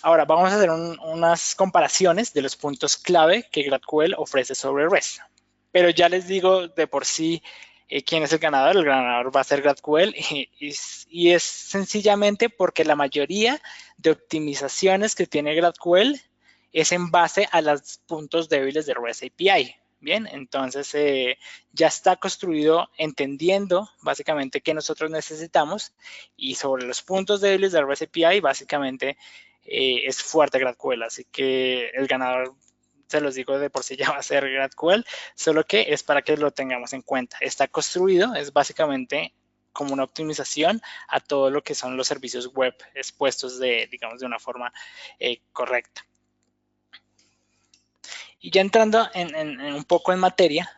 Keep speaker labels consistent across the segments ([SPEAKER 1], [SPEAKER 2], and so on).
[SPEAKER 1] Ahora vamos a hacer unas comparaciones de los puntos clave que GraphQL ofrece sobre REST. Pero ya les digo de por sí quién es el ganador. El ganador va a ser GraphQL y es sencillamente porque la mayoría de optimizaciones que tiene GraphQL es en base a los puntos débiles de REST API. Bien, entonces ya está construido entendiendo básicamente qué nosotros necesitamos y sobre los puntos débiles de REST API básicamente es fuerte GraphQL, así que el ganador, se los digo de por sí, ya va a ser GraphQL, solo que es para que lo tengamos en cuenta. Está construido, es básicamente como una optimización a todo lo que son los servicios web expuestos digamos, de una forma correcta. Y ya entrando en un poco en materia,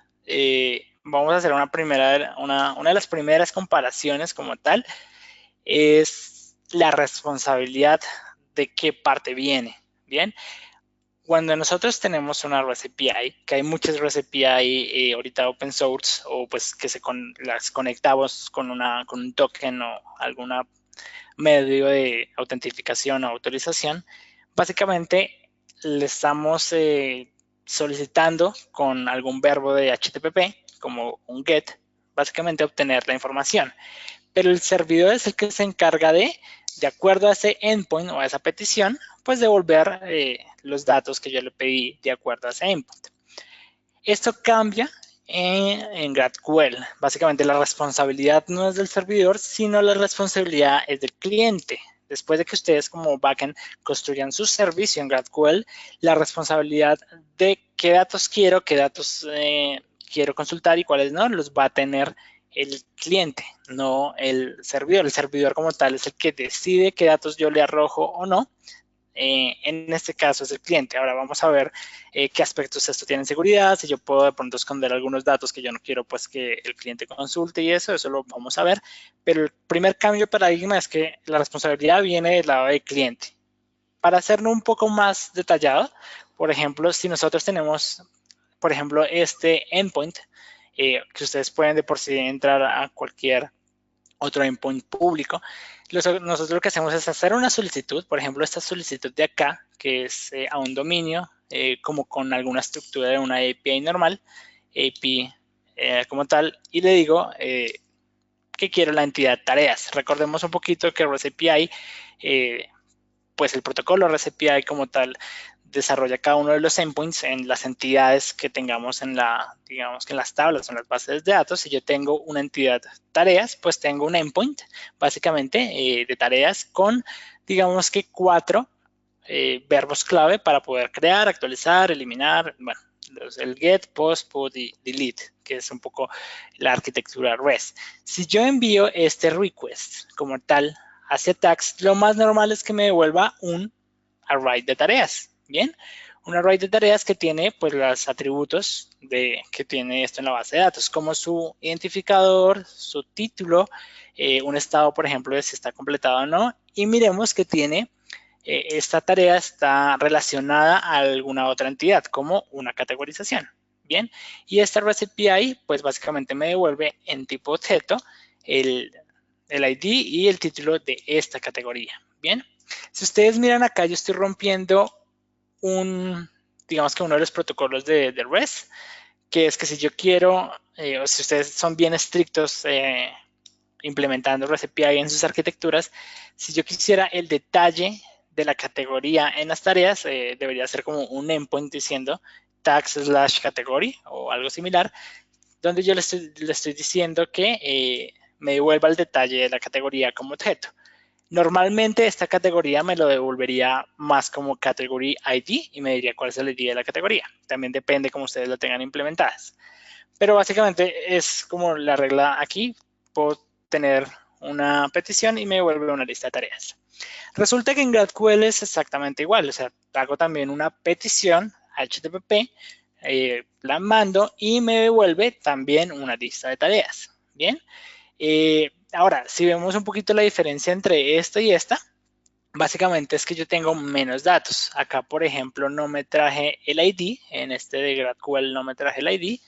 [SPEAKER 1] vamos a hacer una de las primeras comparaciones como tal, es la responsabilidad de qué parte viene. Bien, cuando nosotros tenemos una REST API, que hay muchas REST API ahorita open source, o pues que las conectamos con un token o algún medio de autentificación o autorización, básicamente le estamos solicitando con algún verbo de HTTP, como un GET, básicamente obtener la información. Pero el servidor es el que se encarga de acuerdo a ese endpoint o a esa petición, pues devolver los datos que yo le pedí de acuerdo a ese endpoint. Esto cambia en GraphQL. Básicamente la responsabilidad no es del servidor, sino la responsabilidad es del cliente. Después de que ustedes como backend construyan su servicio en GraphQL, la responsabilidad de qué datos qué datos quiero consultar y cuáles no, los va a tener el cliente, no el servidor. El servidor como tal es el que decide qué datos yo le arrojo o no. En este caso es el cliente. Ahora vamos a ver qué aspectos esto tiene en seguridad, si yo puedo de pronto esconder algunos datos que yo no quiero pues que el cliente consulte y eso lo vamos a ver. Pero el primer cambio de paradigma es que la responsabilidad viene del lado del cliente. Para hacerlo un poco más detallado, por ejemplo, si nosotros tenemos, por ejemplo, este endpoint, que ustedes pueden de por sí entrar a cualquier otro endpoint público. Nosotros lo que hacemos es hacer una solicitud, por ejemplo, esta solicitud de acá, que es a un dominio, como con alguna estructura de una API normal, API como tal, y le digo que quiero la entidad tareas. Recordemos un poquito que REST API, pues el protocolo REST API como tal, desarrolla cada uno de los endpoints en las entidades que tengamos digamos que en las tablas o en las bases de datos. Si yo tengo una entidad tareas, pues tengo un endpoint básicamente de tareas con, digamos que 4 verbos clave para poder crear, actualizar, eliminar, bueno, el get, post, put y delete, que es un poco la arquitectura REST. Si yo envío este request como tal hacia tags, lo más normal es que me devuelva un array de tareas. Bien, un array de tareas que tiene pues los atributos que tiene esto en la base de datos, como su identificador, su título, un estado, por ejemplo, de si está completado o no, y miremos que tiene esta tarea está relacionada a alguna otra entidad, como una categorización. Bien, y esta REST API, pues básicamente me devuelve en tipo objeto el ID y el título de esta categoría. Bien, si ustedes miran acá, yo estoy rompiendo digamos que uno de los protocolos de REST, que es que si yo quiero, o si ustedes son bien estrictos implementando REST API en sus arquitecturas, si yo quisiera el detalle de la categoría en las tareas, debería ser como un endpoint diciendo tags/category o algo similar, donde yo le estoy diciendo que me devuelva el detalle de la categoría como objeto. Normalmente esta categoría me lo devolvería más como category ID y me diría cuál es el ID de la categoría. También depende cómo ustedes lo tengan implementadas. Pero básicamente es como la regla aquí. Puedo tener una petición y me devuelve una lista de tareas. Resulta que en GraphQL es exactamente igual. O sea, hago también una petición HTTP, la mando y me devuelve también una lista de tareas. Bien. Ahora, si vemos un poquito la diferencia entre esta y esta, básicamente es que yo tengo menos datos. Acá, por ejemplo, no me traje el ID, en este de GraphQL no me traje el ID,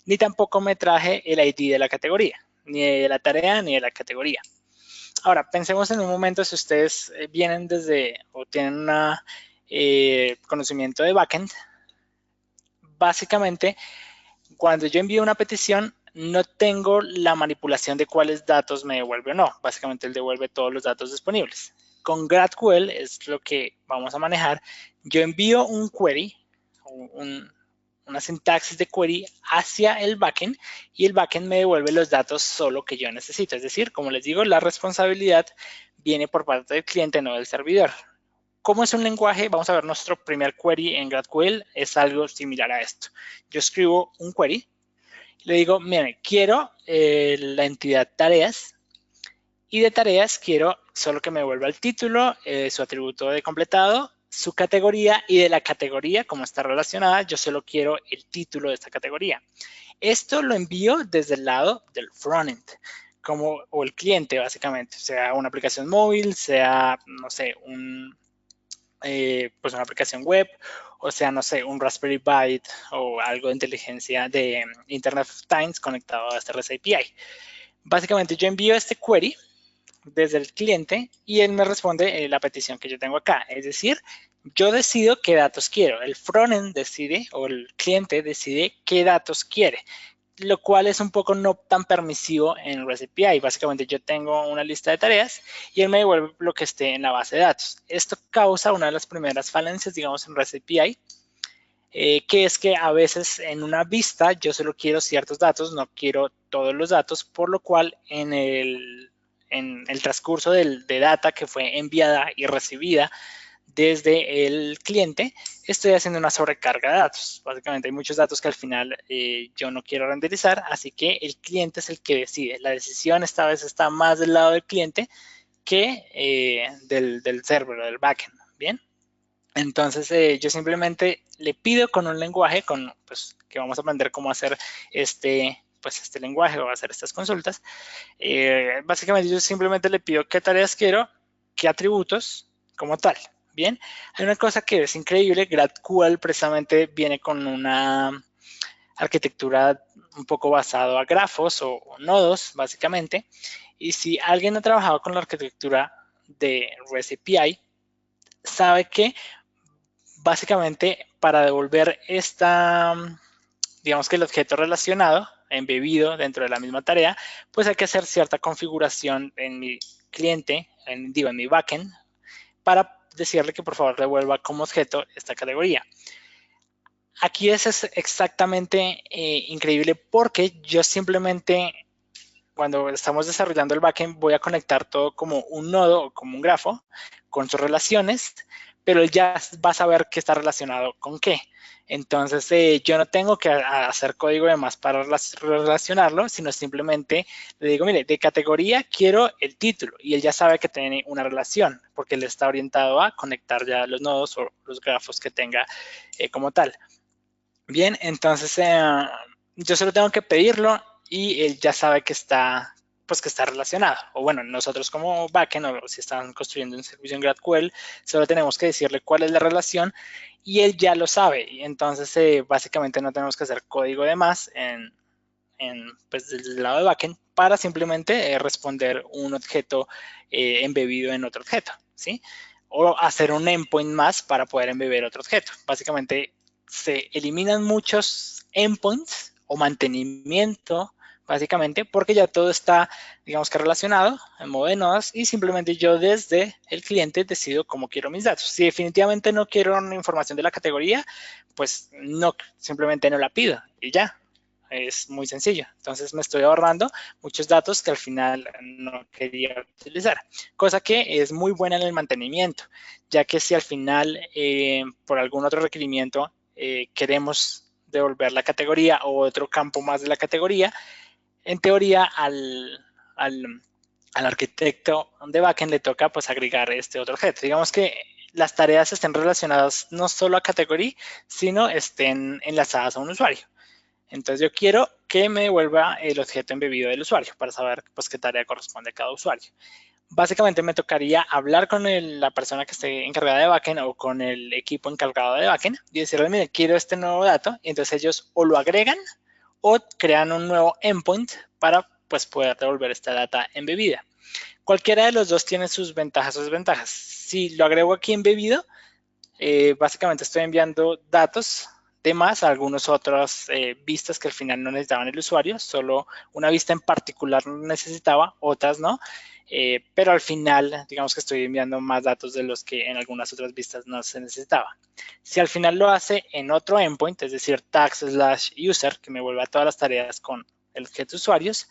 [SPEAKER 1] ni tampoco me traje el ID de la categoría, ni de la tarea ni de la categoría. Ahora, pensemos en un momento si ustedes vienen desde o tienen un conocimiento de backend. Básicamente, cuando yo envío una petición, no tengo la manipulación de cuáles datos me devuelve o no. Básicamente, él devuelve todos los datos disponibles. Con GraphQL es lo que vamos a manejar. Yo envío un query, una sintaxis de query hacia el backend y el backend me devuelve los datos solo que yo necesito. Es decir, como les digo, la responsabilidad viene por parte del cliente, no del servidor. ¿Cómo es un lenguaje? Vamos a ver nuestro primer query en GraphQL. Es algo similar a esto. Yo escribo un query. Le digo, miren, quiero la entidad tareas. Y de tareas quiero solo que me devuelva el título, su atributo de completado, su categoría, y de la categoría, como está relacionada, yo solo quiero el título de esta categoría. Esto lo envío desde el lado del frontend, o el cliente básicamente, sea una aplicación móvil, sea, no sé, pues una aplicación web, o sea, no sé, un Raspberry Pi o algo de inteligencia de Internet of Things conectado a esta REST API. Básicamente yo envío este query desde el cliente y él me responde la petición que yo tengo acá. Es decir, yo decido qué datos quiero. El frontend decide o el cliente decide qué datos quiere, lo cual es un poco no tan permisivo en REST API. Básicamente yo tengo una lista de tareas y él me devuelve lo que esté en la base de datos. Esto causa una de las primeras falencias, digamos, en REST API, que es que a veces en una vista yo solo quiero ciertos datos, no quiero todos los datos, por lo cual en el transcurso de data que fue enviada y recibida desde el cliente, estoy haciendo una sobrecarga de datos. Básicamente hay muchos datos que al final yo no quiero renderizar, así que el cliente es el que decide. La decisión esta vez está más del lado del cliente que del server o del backend. Bien. Entonces yo simplemente le pido con un lenguaje pues, que vamos a aprender cómo hacer este lenguaje o hacer estas consultas. Básicamente yo simplemente le pido qué tareas quiero, qué atributos como tal. Bien, hay una cosa que es increíble. GraphQL precisamente viene con una arquitectura un poco basado a grafos o nodos, básicamente. Y si alguien ha trabajado con la arquitectura de REST API, sabe que básicamente para devolver digamos que el objeto relacionado, embebido dentro de la misma tarea, pues hay que hacer cierta configuración en mi cliente, en mi backend, para decirle que por favor devuelva como objeto esta categoría. Aquí es exactamente increíble porque yo simplemente, cuando estamos desarrollando el backend, voy a conectar todo como un nodo o como un grafo con sus relaciones, pero él ya va a saber qué está relacionado con qué. Entonces, yo no tengo que hacer código de más para relacionarlo, sino simplemente le digo, mire, de categoría quiero el título, y él ya sabe que tiene una relación, porque él está orientado a conectar ya los nodos o los grafos que tenga como tal. Bien, entonces yo solo tengo que pedirlo y él ya sabe que está, pues que está relacionado. O bueno, nosotros como backend, o si están construyendo un servicio en GraphQL, solo tenemos que decirle cuál es la relación y él ya lo sabe. Y entonces básicamente no tenemos que hacer código de más pues, desde el lado de backend para simplemente responder un objeto embebido en otro objeto, ¿sí? O hacer un endpoint más para poder embeber otro objeto. Básicamente se eliminan muchos endpoints o mantenimiento, básicamente, porque ya todo está, digamos que relacionado en modo de nodos y simplemente yo desde el cliente decido cómo quiero mis datos. Si definitivamente no quiero una información de la categoría, pues no, simplemente no la pido y ya. Es muy sencillo. Entonces me estoy ahorrando muchos datos que al final no quería utilizar. Cosa que es muy buena en el mantenimiento, ya que si al final por algún otro requerimiento queremos devolver la categoría o otro campo más de la categoría, en teoría al arquitecto de backend le toca pues agregar este otro objeto. Digamos que las tareas estén relacionadas no solo a categoría, sino estén enlazadas a un usuario. Entonces yo quiero que me devuelva el objeto embebido del usuario para saber pues, qué tarea corresponde a cada usuario. Básicamente me tocaría hablar con la persona que esté encargada de backend o con el equipo encargado de backend y decirle, mire, quiero este nuevo dato, y entonces ellos o lo agregan o crean un nuevo endpoint para pues, poder devolver esta data embebida. Cualquiera de los dos tiene sus ventajas o desventajas. Si lo agrego aquí embebido, básicamente estoy enviando datos de más a algunas otras vistas que al final no necesitaban el usuario, solo una vista en particular necesitaba, otras no, pero al final digamos que estoy enviando más datos de los que en algunas otras vistas no se necesitaba. Si al final lo hace en otro endpoint, es decir, tags/user, que me vuelva a todas las tareas con el objeto usuarios,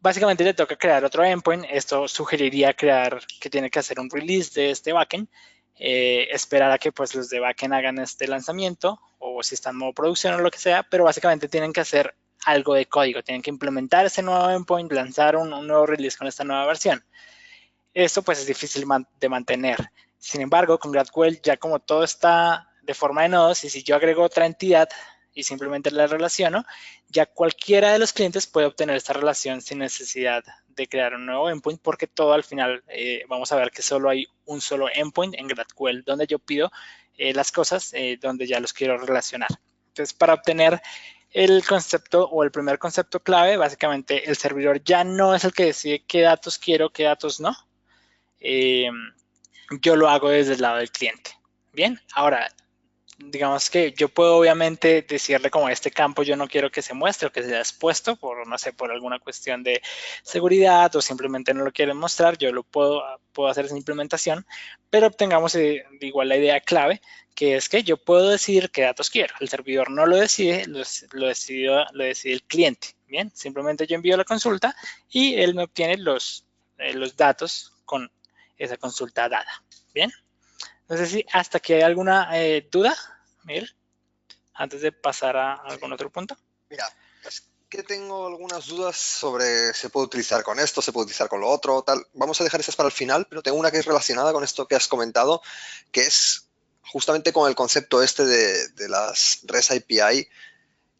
[SPEAKER 1] básicamente le toca crear otro endpoint. Esto sugeriría crear que tiene que hacer un release de este backend, esperar a que pues los de backend hagan este lanzamiento o si está en modo producción o lo que sea, pero básicamente tienen que hacer algo de código, tienen que implementar ese nuevo endpoint, lanzar un nuevo release con esta nueva versión. Esto pues es difícil de mantener. Sin embargo, con GraphQL ya como todo está de forma de nodos y si yo agrego otra entidad y simplemente la relaciono, ya cualquiera de los clientes puede obtener esta relación sin necesidad de crear un nuevo endpoint porque todo al final vamos a ver que solo hay un solo endpoint en GraphQL donde yo pido las cosas donde ya los quiero relacionar. Entonces, para obtener el concepto o el primer concepto clave, básicamente el servidor ya no es el que decide qué datos quiero, qué datos no. Yo lo hago desde el lado del cliente. Bien, ahora digamos que yo puedo obviamente decirle como este campo yo no quiero que se muestre o que sea expuesto por, no sé, por alguna cuestión de seguridad o simplemente no lo quieren mostrar, yo lo puedo hacer esa implementación, pero obtengamos igual la idea clave, que es que yo puedo decidir qué datos quiero. El servidor no lo decide, lo decide el cliente. Bien, simplemente yo envío la consulta y él me obtiene los datos con esa consulta dada. Bien. No sé si hasta aquí hay alguna duda, Miguel, antes de pasar a algún otro punto.
[SPEAKER 2] Mira, es que tengo algunas dudas sobre se puede utilizar con esto, se puede utilizar con lo otro, tal. Vamos a dejar esas para el final, pero tengo una que es relacionada con esto que has comentado, que es justamente con el concepto este de las REST API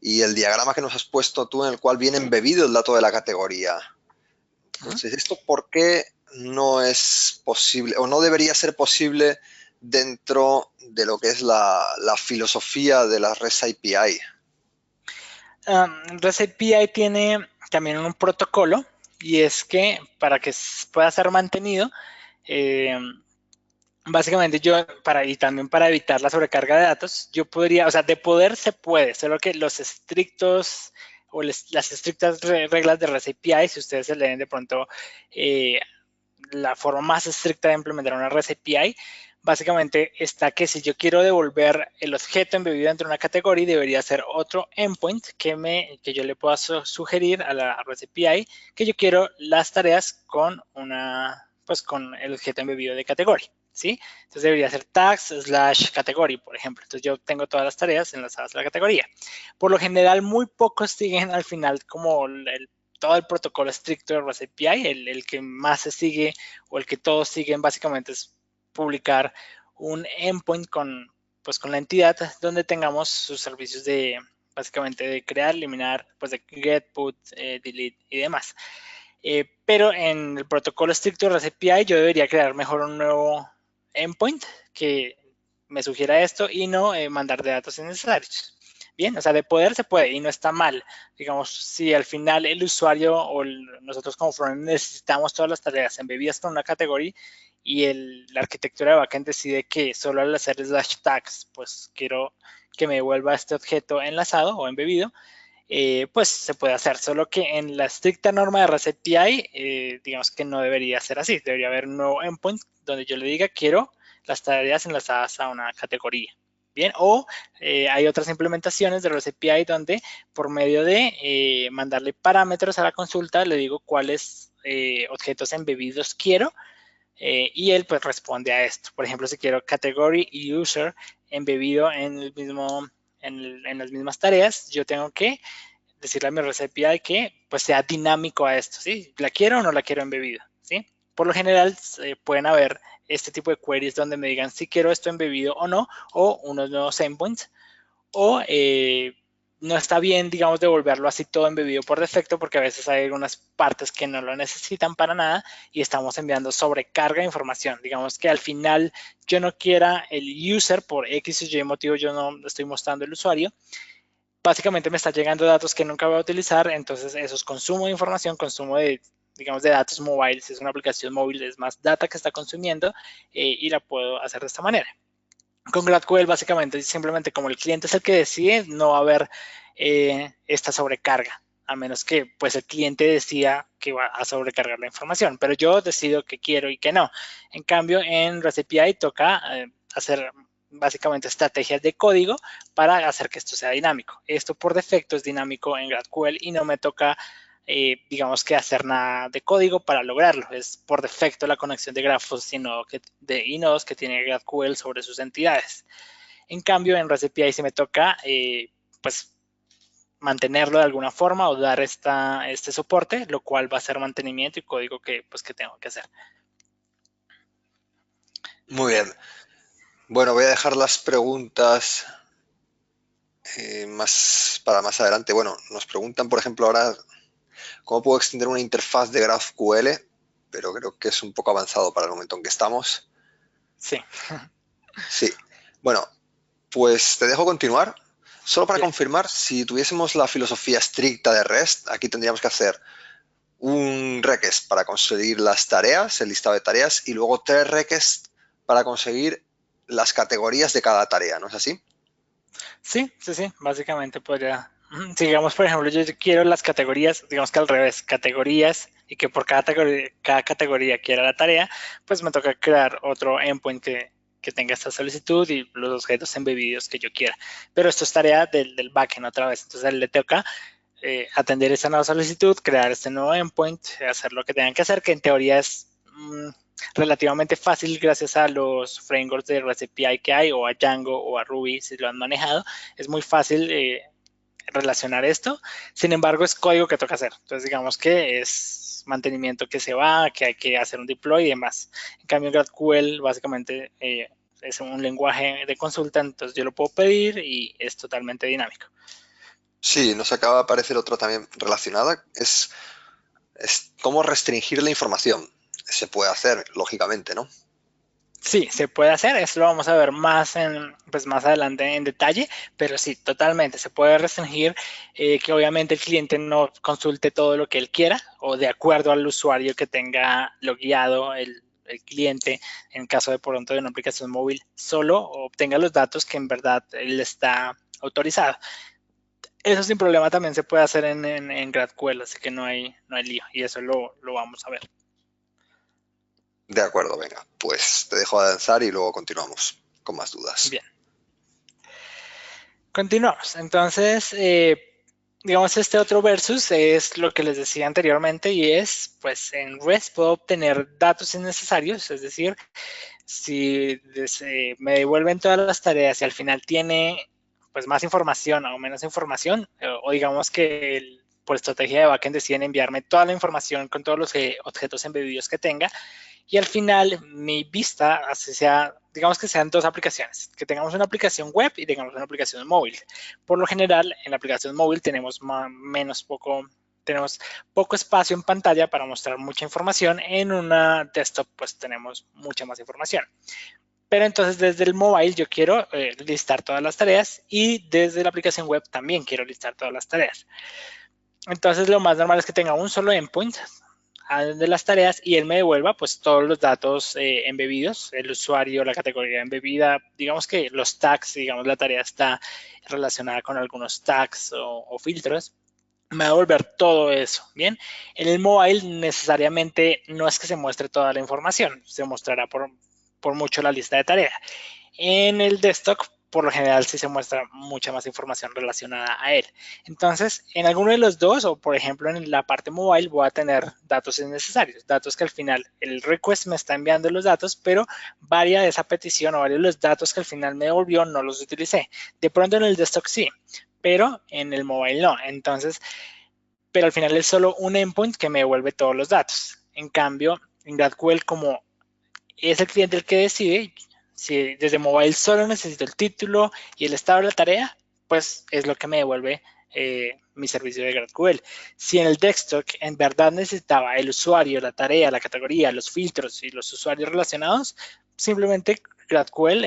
[SPEAKER 2] y el diagrama que nos has puesto tú en el cual viene embebido el dato de la categoría. Entonces, ¿esto por qué no es posible o no debería ser posible dentro de lo que es la filosofía de la REST API?
[SPEAKER 1] REST API tiene también un protocolo y es que para que pueda ser mantenido, básicamente yo, y también para evitar la sobrecarga de datos, yo podría, o sea, de poder se puede, solo que los estrictos o las estrictas reglas de REST API, si ustedes se leen de pronto la forma más estricta de implementar una REST API, básicamente está que si yo quiero devolver el objeto embebido dentro de una categoría, debería ser otro endpoint que yo le pueda sugerir a la REST API que yo quiero las tareas con con el objeto embebido de categoría. ¿Sí? Entonces debería ser tags/category, por ejemplo. Entonces yo tengo todas las tareas enlazadas a la categoría. Por lo general, muy pocos siguen al final como todo el protocolo estricto de REST API, el que más se sigue o el que todos siguen básicamente es publicar un endpoint con la entidad donde tengamos sus servicios de básicamente de crear, eliminar, pues de get, put, delete y demás. Pero en el protocolo estricto de REST API yo debería crear mejor un nuevo endpoint que me sugiera esto y no mandar de datos innecesarios. Bien, o sea, de poder se puede y no está mal. Digamos, si al final el usuario o nosotros como frontend necesitamos todas las tareas embebidas con una categoría y la arquitectura de backend decide que solo al hacer /tags, pues quiero que me devuelva este objeto enlazado o embebido, pues se puede hacer, solo que en la estricta norma de REST API, digamos que no debería ser así, debería haber un nuevo endpoint donde yo le diga quiero las tareas enlazadas a una categoría. Bien, o hay otras implementaciones de REST API donde por medio de mandarle parámetros a la consulta le digo cuáles objetos embebidos quiero y él pues responde a esto. Por ejemplo, si quiero category y user embebido en las mismas tareas, yo tengo que decirle a mi REST API que pues sea dinámico a esto, ¿sí? ¿La quiero o no la quiero embebido? ¿Sí? Por lo general pueden haber este tipo de queries donde me digan si quiero esto embebido o no, o unos nuevos endpoints, o no está bien, digamos, devolverlo así todo embebido por defecto, porque a veces hay algunas partes que no lo necesitan para nada y estamos enviando sobrecarga de información. Digamos que al final yo no quiera el user, por X o Y motivo yo no estoy mostrando el usuario, básicamente me está llegando datos que nunca voy a utilizar, entonces eso es consumo de información, consumo de digamos, de datos móviles. Si es una aplicación móvil, es más data que está consumiendo y la puedo hacer de esta manera. Con GraphQL, básicamente, simplemente como el cliente es el que decide, no va a haber esta sobrecarga, a menos que pues el cliente decida que va a sobrecargar la información, pero yo decido qué quiero y qué no. En cambio, en REST API toca hacer básicamente estrategias de código para hacer que esto sea dinámico. Esto por defecto es dinámico en GraphQL y no me toca, digamos que hacer nada de código para lograrlo. Es por defecto la conexión de grafos y nodos que tiene GraphQL sobre sus entidades. En cambio, en REST API sí me toca, pues, mantenerlo de alguna forma o dar este soporte, lo cual va a ser mantenimiento y código que tengo que hacer.
[SPEAKER 2] Muy bien. Bueno, voy a dejar las preguntas para más adelante. Bueno, nos preguntan, por ejemplo, ahora cómo puedo extender una interfaz de GraphQL, pero creo que es un poco avanzado para el momento en que estamos.
[SPEAKER 1] Sí.
[SPEAKER 2] Sí. Bueno, pues te dejo continuar. Solo para confirmar, si tuviésemos la filosofía estricta de REST, aquí tendríamos que hacer un request para conseguir las tareas, el listado de tareas, y luego 3 requests para conseguir las categorías de cada tarea, ¿no es así?
[SPEAKER 1] Sí, básicamente podría. Si digamos, por ejemplo, yo quiero las categorías, digamos que al revés, categorías, y que por cada categoría quiera la tarea, pues me toca crear otro endpoint que tenga esta solicitud y los objetos embebidos que yo quiera. Pero esto es tarea del backend otra vez, entonces a él le toca atender esa nueva solicitud, crear este nuevo endpoint, hacer lo que tengan que hacer, que en teoría es relativamente fácil gracias a los frameworks de REST API que hay, o a Django o a Ruby si lo han manejado. Es muy fácil relacionar esto. Sin embargo, es código que toca hacer. Entonces, digamos que es mantenimiento que se va, que hay que hacer un deploy y demás. En cambio, GraphQL básicamente es un lenguaje de consulta, entonces yo lo puedo pedir y es totalmente dinámico.
[SPEAKER 2] Sí, nos acaba de aparecer otra también relacionada. Es cómo restringir la información. Se puede hacer, lógicamente, ¿no?
[SPEAKER 1] Sí, se puede hacer, eso lo vamos a ver más más adelante en detalle, pero sí, totalmente, se puede restringir que obviamente el cliente no consulte todo lo que él quiera o de acuerdo al usuario que tenga logueado el cliente, en caso de pronto de una aplicación móvil, solo obtenga los datos que en verdad él está autorizado. Eso sin problema también se puede hacer en GraphQL, así que no hay lío y eso lo vamos a ver.
[SPEAKER 2] De acuerdo, venga, pues te dejo avanzar y luego continuamos con más dudas.
[SPEAKER 1] Bien. Continuamos. Entonces, digamos, este otro versus es lo que les decía anteriormente y es, pues, en REST puedo obtener datos innecesarios, es decir, si me devuelven todas las tareas y al final tiene, pues, más información o menos información, o digamos que por estrategia de backend deciden enviarme toda la información con todos los objetos embebidos que tenga, y al final mi vista, así sea, digamos que sean dos aplicaciones, que tengamos una aplicación web y tengamos una aplicación móvil. Por lo general, en la aplicación móvil tenemos tenemos poco espacio en pantalla para mostrar mucha información. En una desktop pues tenemos mucha más información. Pero entonces desde el mobile yo quiero listar todas las tareas y desde la aplicación web también quiero listar todas las tareas. Entonces lo más normal es que tenga un solo endpoint de las tareas y él me devuelva pues todos los datos embebidos, el usuario, la categoría embebida, digamos que los tags, digamos la tarea está relacionada con algunos tags o filtros, me va a devolver todo eso, ¿bien? En el mobile necesariamente no es que se muestre toda la información, se mostrará por mucho la lista de tareas. En el desktop, por lo general, sí se muestra mucha más información relacionada a él. Entonces, en alguno de los dos, o por ejemplo en la parte mobile, voy a tener datos innecesarios, datos que al final el request me está enviando los datos, pero varias de esa petición o varios de los datos que al final me devolvió no los utilicé. De pronto en el desktop sí, pero en el mobile no. Entonces, pero al final es solo un endpoint que me devuelve todos los datos. En cambio, en GraphQL, como es el cliente el que decide, si desde mobile solo necesito el título y el estado de la tarea, pues es lo que me devuelve mi servicio de GraphQL. Si en el desktop en verdad necesitaba el usuario, la tarea, la categoría, los filtros y los usuarios relacionados, simplemente GraphQL,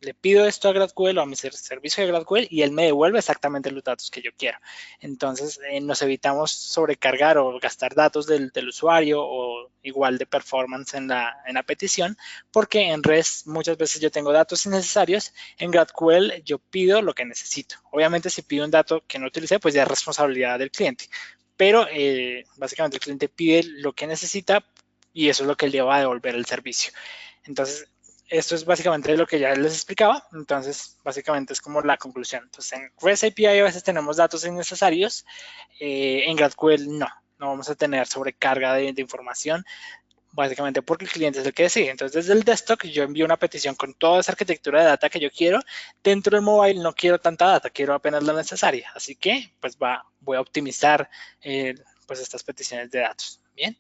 [SPEAKER 1] le pido esto a GraphQL o a mi servicio de GraphQL y él me devuelve exactamente los datos que yo quiero. Entonces nos evitamos sobrecargar o gastar datos del usuario o igual de performance en la petición, porque en REST muchas veces yo tengo datos innecesarios. En GraphQL yo pido lo que necesito. Obviamente si pido un dato que no utilicé, pues ya es responsabilidad del cliente. Pero básicamente el cliente pide lo que necesita y eso es lo que él le va a devolver el servicio. Entonces, esto es básicamente lo que ya les explicaba. Entonces, básicamente es como la conclusión. Entonces, en REST API a veces tenemos datos innecesarios. En GraphQL no vamos a tener sobrecarga de información, básicamente porque el cliente es el que decide. Entonces, desde el desktop yo envío una petición con toda esa arquitectura de data que yo quiero. Dentro del mobile no quiero tanta data, quiero apenas la necesaria. Así que, pues voy a optimizar pues estas peticiones de datos. Bien.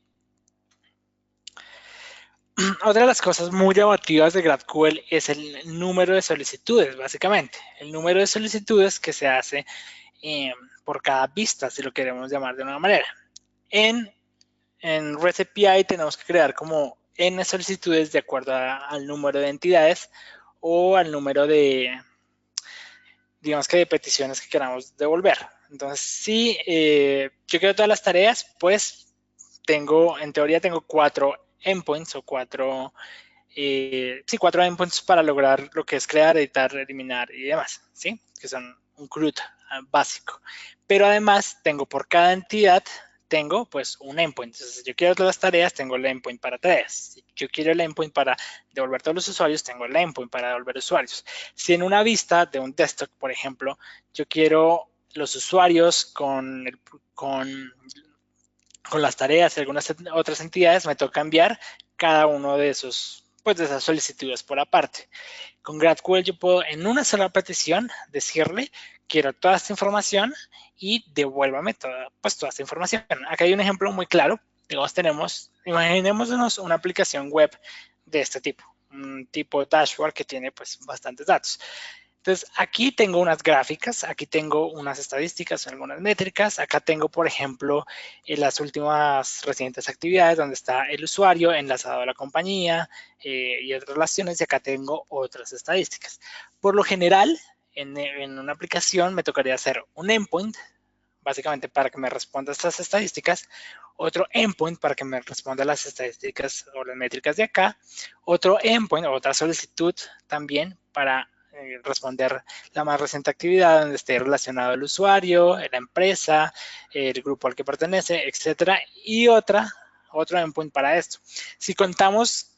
[SPEAKER 1] Otra de las cosas muy llamativas de GraphQL es el número de solicitudes, básicamente. El número de solicitudes que se hace por cada vista, si lo queremos llamar de una manera. En REST API tenemos que crear como n solicitudes de acuerdo al número de entidades o al número de, digamos que de peticiones que queramos devolver. Entonces, si yo quiero todas las tareas, pues en teoría tengo 4 endpoints o 4 endpoints para lograr lo que es crear, editar, eliminar y demás, ¿sí? Que son un CRUD básico. Pero además tengo por cada entidad, tengo pues un endpoint. Entonces, si yo quiero todas las tareas, tengo el endpoint para tareas. Si yo quiero el endpoint para devolver todos los usuarios, tengo el endpoint para devolver usuarios. Si en una vista de un desktop, por ejemplo, yo quiero los usuarios con las tareas y algunas otras entidades, me toca enviar cada uno de esos, pues de esas solicitudes por aparte. Con GraphQL yo puedo en una sola petición decirle, quiero toda esta información y devuélvame toda esta información. Acá hay un ejemplo muy claro. Digamos, imaginémonos una aplicación web de este tipo, un tipo dashboard que tiene pues bastantes datos. Entonces, aquí tengo unas gráficas, aquí tengo unas estadísticas, algunas métricas. Acá tengo, por ejemplo, las últimas recientes actividades donde está el usuario enlazado a la compañía y otras relaciones. Y acá tengo otras estadísticas. Por lo general, en una aplicación me tocaría hacer un endpoint, básicamente para que me responda a estas estadísticas, otro endpoint para que me responda a las estadísticas o las métricas de acá, otro endpoint, otra solicitud también para responder la más reciente actividad donde esté relacionado el usuario, la empresa, el grupo al que pertenece, etcétera, y otro endpoint para esto. Si contamos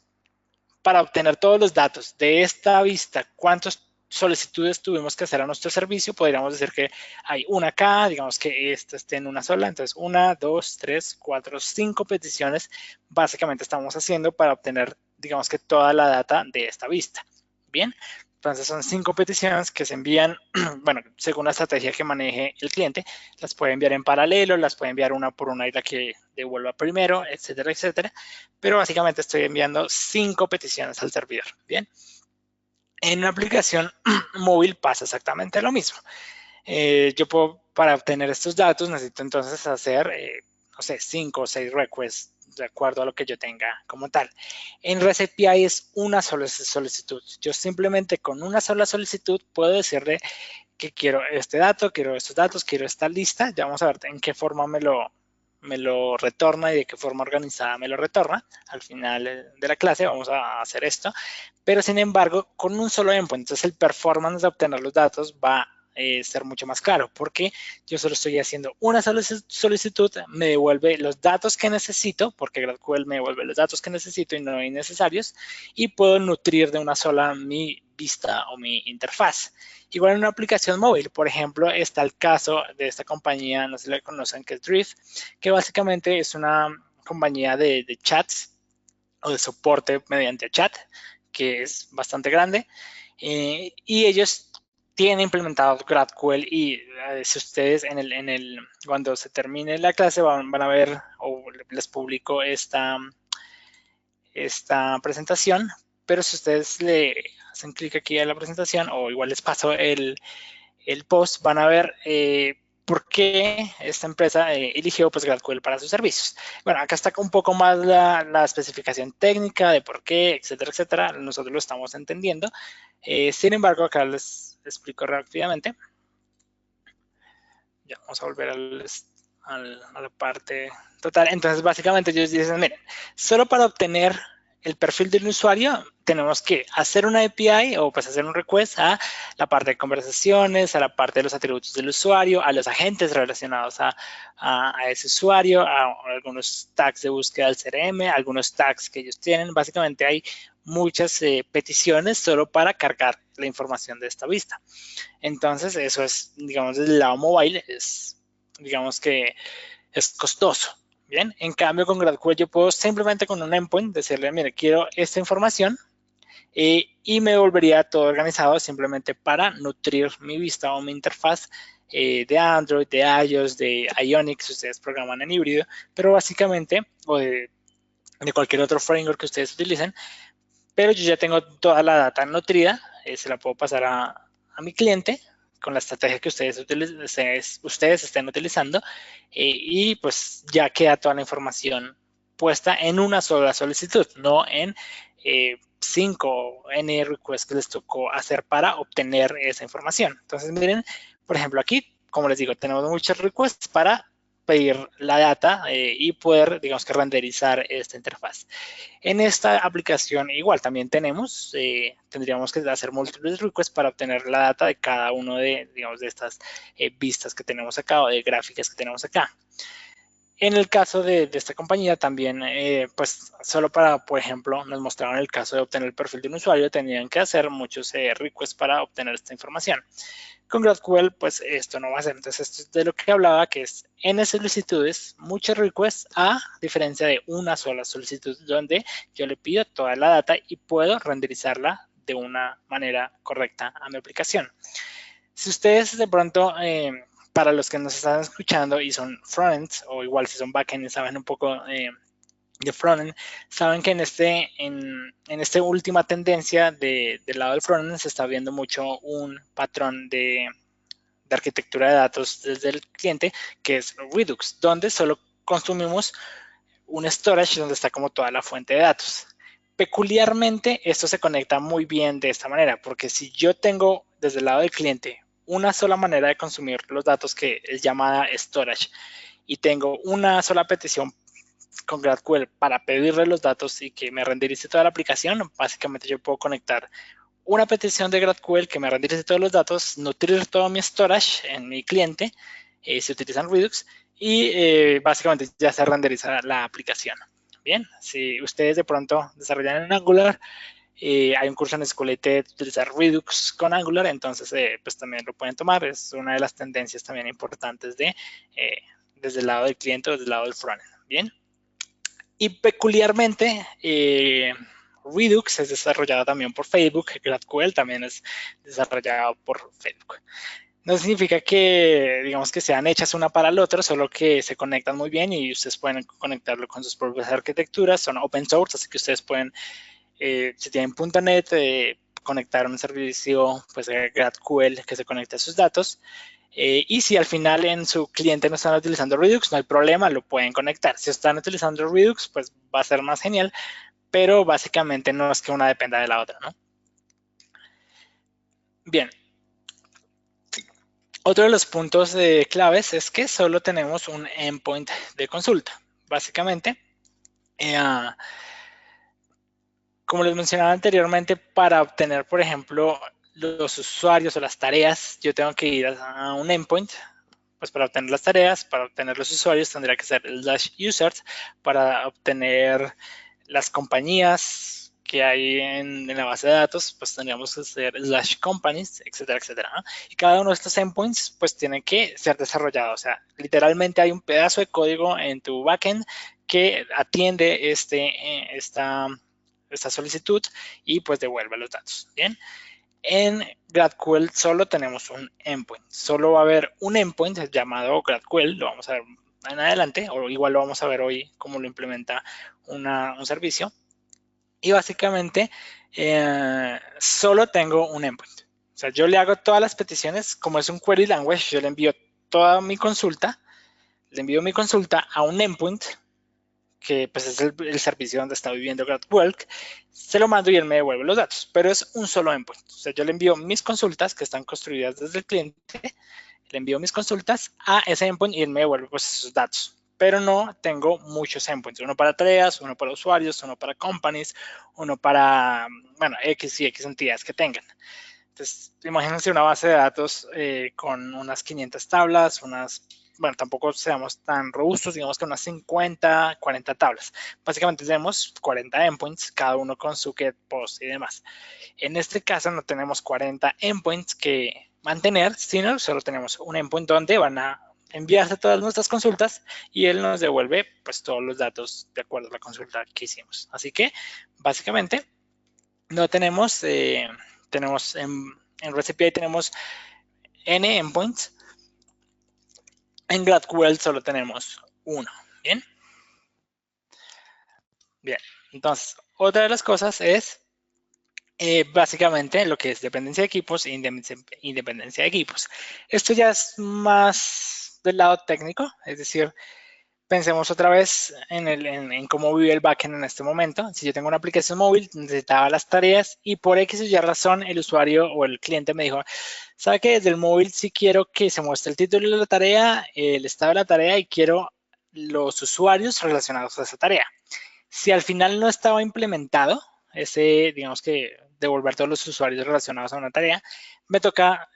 [SPEAKER 1] para obtener todos los datos de esta vista, cuántos solicitudes tuvimos que hacer a nuestro servicio, podríamos decir que hay una acá, digamos que esta esté en una sola, entonces 1, 2, 3, 4, 5 peticiones básicamente estamos haciendo para obtener, digamos que toda la data de esta vista. Bien, entonces son 5 peticiones que se envían, bueno, según la estrategia que maneje el cliente, las puede enviar en paralelo, las puede enviar una por una y la que devuelva primero, etcétera, etcétera. Pero básicamente estoy enviando 5 peticiones al servidor. Bien. En una aplicación móvil pasa exactamente lo mismo. Yo puedo, para obtener estos datos, necesito entonces hacer, no sé, 5 o 6 requests de acuerdo a lo que yo tenga como tal. En REST API es una sola solicitud. Yo simplemente con una sola solicitud puedo decirle que quiero este dato, quiero estos datos, quiero esta lista. Ya vamos a ver en qué forma me lo retorna y de qué forma organizada me lo retorna. Al final de la clase vamos a hacer esto. Pero sin embargo, con un solo endpoint, entonces el performance de obtener los datos va a ser mucho más claro, porque yo solo estoy haciendo una solicitud, me devuelve los datos que necesito, porque GraphQL me devuelve los datos que necesito y no innecesarios, y puedo nutrir de una sola mi vista o mi interfaz. Igual en una aplicación móvil, por ejemplo, está el caso de esta compañía, no sé si la conocen, que es Drift, que básicamente es una compañía de chats o de soporte mediante chat, que es bastante grande, y ellos tienen implementado GraphQL y si ustedes cuando se termine la clase van a ver o les publico esta presentación, pero si ustedes le hacen clic aquí a la presentación o igual les paso el post, van a ver por qué esta empresa eligió pues GraphQL para sus servicios. Bueno, acá está un poco más la especificación técnica de por qué, etcétera, etcétera. Nosotros lo estamos entendiendo. Sin embargo, acá les explico rápidamente. Ya vamos a volver a la parte total. Entonces, básicamente ellos dicen, miren, solo para obtener el perfil del usuario tenemos que hacer una API o pues hacer un request a la parte de conversaciones, a la parte de los atributos del usuario, a los agentes relacionados a ese usuario, a algunos tags de búsqueda del CRM, algunos tags que ellos tienen. Básicamente hay muchas peticiones solo para cargar la información de esta vista. Entonces, eso es, digamos, del lado mobile, digamos que es costoso. Bien, en cambio con GraphQL yo puedo simplemente con un endpoint decirle, mire, quiero esta información y me volvería todo organizado simplemente para nutrir mi vista o mi interfaz de Android, de iOS, de Ionic, si ustedes programan en híbrido, pero básicamente, o de cualquier otro framework que ustedes utilicen, pero yo ya tengo toda la data nutrida, se la puedo pasar a mi cliente con la estrategia que ustedes estén utilizando y pues ya queda toda la información puesta en una sola solicitud, no en 5 N requests que les tocó hacer para obtener esa información. Entonces miren, por ejemplo aquí, como les digo, tenemos muchos requests para pedir la data y poder, digamos que renderizar esta interfaz. En esta aplicación igual también tendríamos que hacer múltiples requests para obtener la data de cada uno de, digamos, de estas vistas que tenemos acá o de gráficas que tenemos acá. En el caso de esta compañía también, pues solo para, por ejemplo, nos mostraron el caso de obtener el perfil de un usuario, tenían que hacer muchos requests para obtener esta información. Con GraphQL, pues esto no va a ser. Entonces, esto es de lo que hablaba, que es N solicitudes, muchos requests, a diferencia de una sola solicitud, donde yo le pido toda la data y puedo renderizarla de una manera correcta a mi aplicación. Si ustedes de pronto, para los que nos están escuchando y son frontends, o igual si son backend y saben un poco de frontend, saben que en esta última tendencia del lado del frontend se está viendo mucho un patrón de arquitectura de datos desde el cliente, que es Redux, donde solo consumimos un storage donde está como toda la fuente de datos. Peculiarmente, esto se conecta muy bien de esta manera, porque si yo tengo desde el lado del cliente una sola manera de consumir los datos que es llamada storage y tengo una sola petición con GraphQL para pedirle los datos y que me renderice toda la aplicación, básicamente yo puedo conectar una petición de GraphQL que me renderice todos los datos, nutrir todo mi storage en mi cliente, se utilizan Redux y básicamente ya se renderiza la aplicación. Bien, si ustedes de pronto desarrollan en Angular, hay un curso en Escolete de utilizar Redux con Angular, entonces pues también lo pueden tomar, es una de las tendencias también importantes desde el lado del cliente o desde el lado del frontend. Bien. Y peculiarmente, Redux es desarrollado también por Facebook, GraphQL también es desarrollado por Facebook. No significa que, digamos, que sean hechas una para la otra, solo que se conectan muy bien y ustedes pueden conectarlo con sus propias arquitecturas, son open source, así que ustedes pueden, si tienen .NET, conectar un servicio, pues GraphQL que se conecte a sus datos. Y si al final en su cliente no están utilizando Redux, no hay problema, lo pueden conectar. Si están utilizando Redux, pues va a ser más genial, pero básicamente no es que una dependa de la otra, ¿no? Bien. Otro de los puntos claves es que solo tenemos un endpoint de consulta. Básicamente, como les mencionaba anteriormente, para obtener, por ejemplo, los usuarios o las tareas, yo tengo que ir a un endpoint. Pues para obtener las tareas, para obtener los usuarios, tendría que ser /users. Para obtener las compañías que hay en la base de datos, pues tendríamos que ser /companies, etcétera, etcétera, ¿no? Y cada uno de estos endpoints, pues tiene que ser desarrollado. O sea, literalmente hay un pedazo de código en tu backend que atiende esta solicitud y pues devuelve los datos. Bien. En GraphQL solo tenemos un endpoint. Solo va a haber un endpoint llamado GraphQL. Lo vamos a ver en adelante, o igual lo vamos a ver hoy cómo lo implementa un servicio. Y básicamente solo tengo un endpoint. O sea, yo le hago todas las peticiones, como es un query language, yo le envío toda mi consulta, le envío mi consulta a un endpoint, que pues es el servicio donde está viviendo GraphQL, se lo mando y él me devuelve los datos, pero es un solo endpoint. O sea, yo le envío mis consultas que están construidas desde el cliente, le envío mis consultas a ese endpoint y él me devuelve pues esos datos. Pero no tengo muchos endpoints, uno para tareas, uno para usuarios, uno para companies, uno para, bueno, X y X entidades que tengan. Entonces, imagínense una base de datos con unas 500 tablas, bueno, tampoco seamos tan robustos, digamos que unas 50, 40 tablas. Básicamente tenemos 40 endpoints, cada uno con su get, post y demás. En este caso no tenemos 40 endpoints que mantener, sino solo tenemos un endpoint donde van a enviarse todas nuestras consultas y él nos devuelve pues todos los datos de acuerdo a la consulta que hicimos. Así que básicamente no tenemos, tenemos en REST API tenemos n endpoints. En GraphQL solo tenemos uno. Bien. Bien. Entonces, otra de las cosas es básicamente lo que es dependencia de equipos e independencia de equipos. Esto ya es más del lado técnico, es decir, pensemos otra vez en cómo vive el backend en este momento. Si yo tengo una aplicación móvil, necesitaba las tareas y por X o Y razón el usuario o el cliente me dijo, ¿sabe qué? Desde el móvil sí quiero que se muestre el título de la tarea, el estado de la tarea y quiero los usuarios relacionados a esa tarea. Si al final no estaba implementado, digamos que devolver todos los usuarios relacionados a una tarea, me toca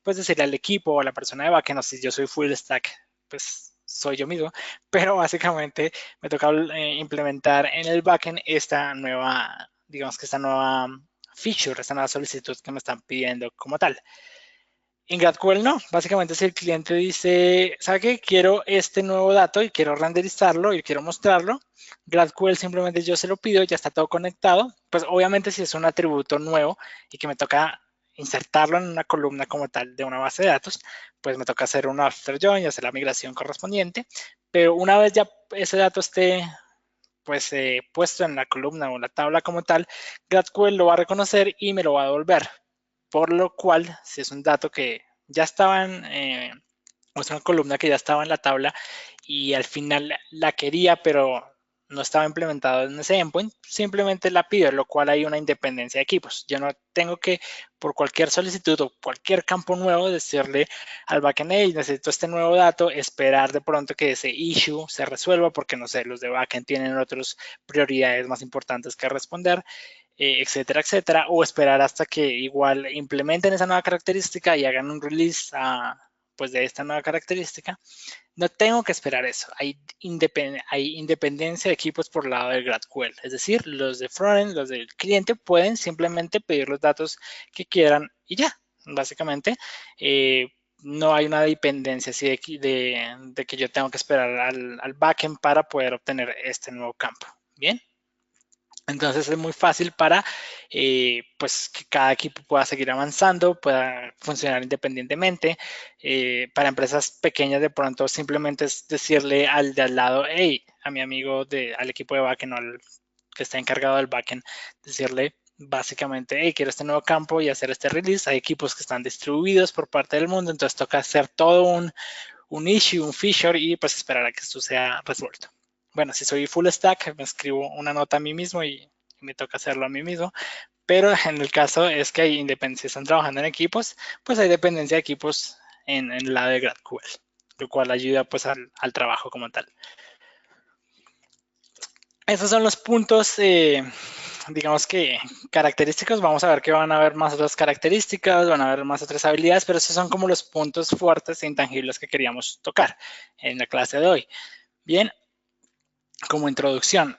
[SPEAKER 1] pues decirle al equipo o a la persona de backend, no sé si yo soy full stack, pues soy yo mismo, pero básicamente me toca implementar en el backend esta nueva, digamos que esta nueva feature, esta nueva solicitud que me están pidiendo como tal. En GraphQL no, básicamente si el cliente dice, ¿sabe qué? Quiero este nuevo dato y quiero renderizarlo y quiero mostrarlo, GraphQL simplemente yo se lo pido, ya está todo conectado, pues obviamente si es un atributo nuevo y que me toca insertarlo en una columna como tal de una base de datos, pues me toca hacer un after join y hacer la migración correspondiente, pero una vez ya ese dato esté pues puesto en la columna o la tabla como tal, GraphQL lo va a reconocer y me lo va a devolver. Por lo cual, si es un dato que ya estaba o es una columna que ya estaba en la tabla y al final la quería, pero no estaba implementado en ese endpoint, simplemente la pido, lo cual hay una independencia de equipos. Yo no tengo que, por cualquier solicitud o cualquier campo nuevo, decirle al backend, hey, necesito este nuevo dato, esperar de pronto que ese issue se resuelva, porque no sé, los de backend tienen otras prioridades más importantes que responder, etcétera, etcétera, o esperar hasta que igual implementen esa nueva característica y hagan un release pues de esta nueva característica. No tengo que esperar eso. Hay independencia de equipos por el lado del GraphQL. Es decir, los de frontend, los del cliente pueden simplemente pedir los datos que quieran y ya. Básicamente, no hay una dependencia así de que yo tengo que esperar al backend para poder obtener este nuevo campo. Bien. Entonces es muy fácil para pues que cada equipo pueda seguir avanzando, pueda funcionar independientemente. Para empresas pequeñas de pronto simplemente es decirle al de al lado, hey, a mi amigo, al equipo de backend o al que está encargado del backend, decirle básicamente, hey, quiero este nuevo campo y hacer este release. Hay equipos que están distribuidos por parte del mundo, entonces toca hacer todo un issue, un feature y pues esperar a que esto sea resuelto. Bueno, si soy full stack, me escribo una nota a mí mismo y me toca hacerlo a mí mismo. Pero en el caso es que hay independencia, están trabajando en equipos, pues hay dependencia de equipos en la de GraphQL, lo cual ayuda pues al trabajo como tal. Esos son los puntos, digamos que característicos. Vamos a ver que van a haber más otras características, van a haber más otras habilidades, pero esos son como los puntos fuertes e intangibles que queríamos tocar en la clase de hoy. Bien, como introducción.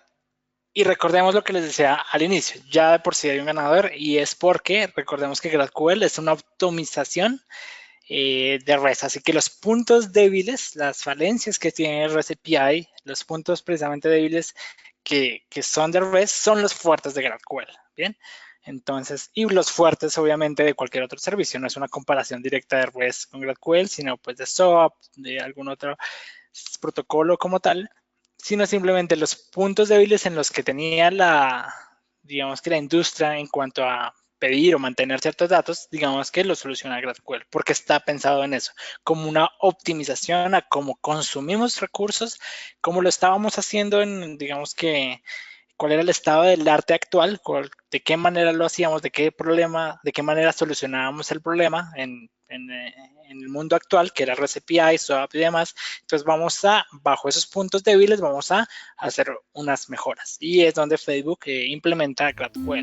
[SPEAKER 1] Y recordemos lo que les decía al inicio, ya de por sí hay un ganador y es porque recordemos que GraphQL es una optimización de REST, así que los puntos débiles, las falencias que tiene REST API, los puntos precisamente débiles que son de REST son los fuertes de GraphQL, ¿bien? Entonces, y los fuertes obviamente de cualquier otro servicio, no es una comparación directa de REST con GraphQL, sino pues de SOAP, de algún otro protocolo como tal, sino simplemente los puntos débiles en los que tenía digamos que la industria en cuanto a pedir o mantener ciertos datos, digamos que lo soluciona GraphQL, porque está pensado en eso, como una optimización a cómo consumimos recursos, como lo estábamos haciendo en, digamos que, cuál era el estado del arte actual, de qué manera lo hacíamos, de qué manera solucionábamos el problema en el mundo actual, que era REST API, SOAP y demás. Entonces bajo esos puntos débiles, vamos a hacer unas mejoras. Y es donde Facebook implementa GraphQL.